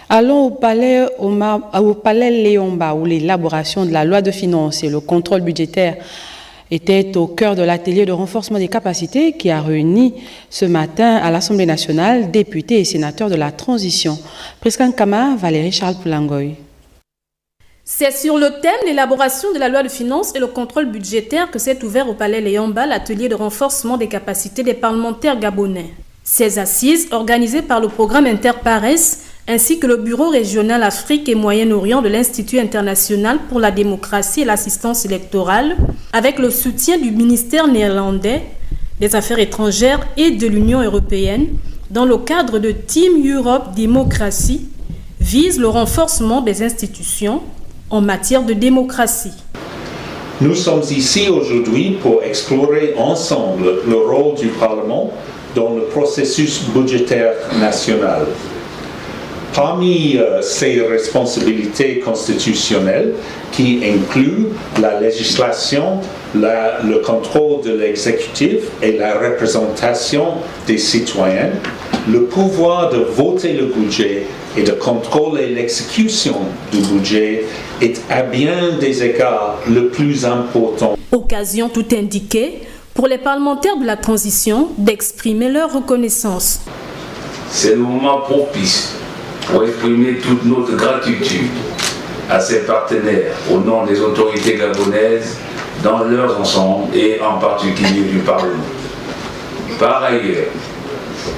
Allons au palais Léomba, où l'élaboration de la loi de finances et le contrôle budgétaire étaient au cœur de l'atelier de renforcement des capacités qui a réuni ce matin à l'Assemblée nationale députés et sénateurs de la transition. Prescan Kama, Valérie Charles Poulangoy. C'est sur le thème l'élaboration de la loi de finances et le contrôle budgétaire que s'est ouvert au palais Léomba l'atelier de renforcement des capacités des parlementaires gabonais. Ces assises, organisées par le programme Interpares, ainsi que le Bureau régional Afrique et Moyen-Orient de l'Institut international pour la démocratie et l'assistance électorale, avec le soutien du ministère néerlandais des Affaires étrangères et de l'Union européenne, dans le cadre de Team Europe Démocratie, vise le renforcement des institutions en matière de démocratie. Nous sommes ici aujourd'hui pour explorer ensemble le rôle du Parlement dans le processus budgétaire national. Parmi ses responsabilités constitutionnelles, qui incluent la législation, le contrôle de l'exécutif et la représentation des citoyens, le pouvoir de voter le budget et de contrôler l'exécution du budget est à bien des égards le plus important. Occasion tout indiquée pour les parlementaires de la transition d'exprimer leur reconnaissance. C'est le moment propice pour exprimer toute notre gratitude à ses partenaires au nom des autorités gabonaises dans leur ensemble et en particulier du Parlement. Par ailleurs,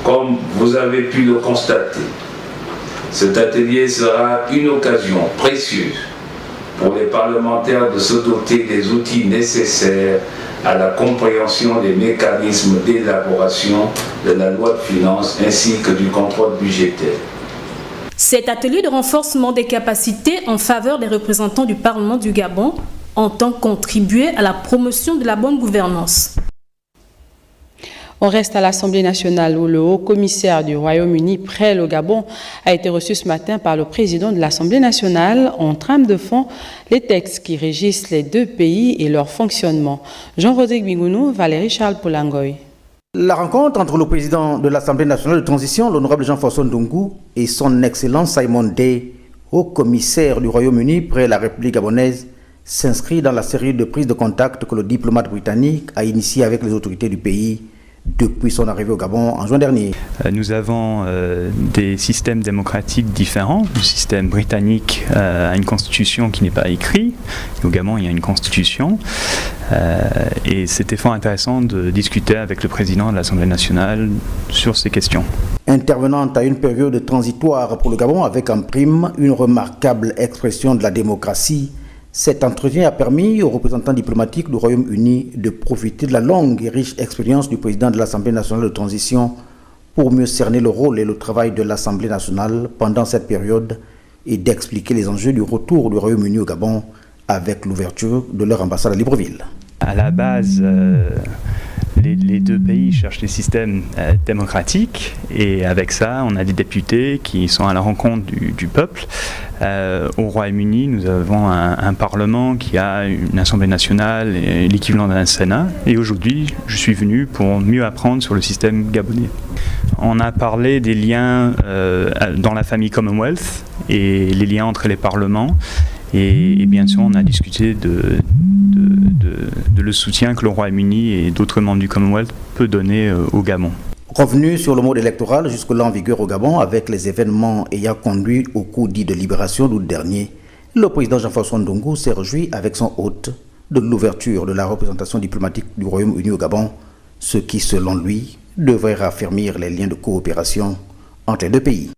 comme vous avez pu le constater, cet atelier sera une occasion précieuse pour les parlementaires de se doter des outils nécessaires à la compréhension des mécanismes d'élaboration de la loi de finances ainsi que du contrôle budgétaire. Cet atelier de renforcement des capacités en faveur des représentants du Parlement du Gabon entend contribuer à la promotion de la bonne gouvernance. On reste à l'Assemblée nationale où le haut-commissaire du Royaume-Uni près le Gabon a été reçu ce matin par le président de l'Assemblée nationale en trame de fond les textes qui régissent les deux pays et leur fonctionnement. Jean-Rodrigue Bingounou, Valérie Charles Poulangoy. La rencontre entre le président de l'Assemblée nationale de transition, l'honorable Jean-François Ndongo, et son Excellence Simon Day, haut-commissaire du Royaume-Uni près la République gabonaise, s'inscrit dans la série de prises de contact que le diplomate britannique a initié avec les autorités du pays depuis son arrivée au Gabon en juin dernier. Nous avons des systèmes démocratiques différents. Le système britannique a une constitution qui n'est pas écrite. Au Gabon, il y a une constitution. Et c'était fort intéressant de discuter avec le président de l'Assemblée nationale sur ces questions. Intervenant à une période transitoire pour le Gabon avec en prime une remarquable expression de la démocratie, cet entretien a permis aux représentants diplomatiques du Royaume-Uni de profiter de la longue et riche expérience du président de l'Assemblée nationale de transition pour mieux cerner le rôle et le travail de l'Assemblée nationale pendant cette période et d'expliquer les enjeux du retour du Royaume-Uni au Gabon avec l'ouverture de leur ambassade à Libreville. À la base, les deux pays cherchent des systèmes démocratiques et avec ça, on a des députés qui sont à la rencontre du peuple. Au Royaume-Uni, nous avons un Parlement qui a une Assemblée nationale et l'équivalent d'un Sénat. Et aujourd'hui, je suis venu pour mieux apprendre sur le système gabonais. On a parlé des liens dans la famille Commonwealth et les liens entre les parlements. Et bien sûr, on a discuté de le soutien que le Royaume-Uni et d'autres membres du Commonwealth peut donner au Gabon. Revenu sur le mode électoral jusque-là en vigueur au Gabon avec les événements ayant conduit au coup dit de libération d'août dernier, le président Jean-François Ndongo s'est réjoui avec son hôte de l'ouverture de la représentation diplomatique du Royaume-Uni au Gabon, ce qui, selon lui, devrait raffermir les liens de coopération entre les deux pays.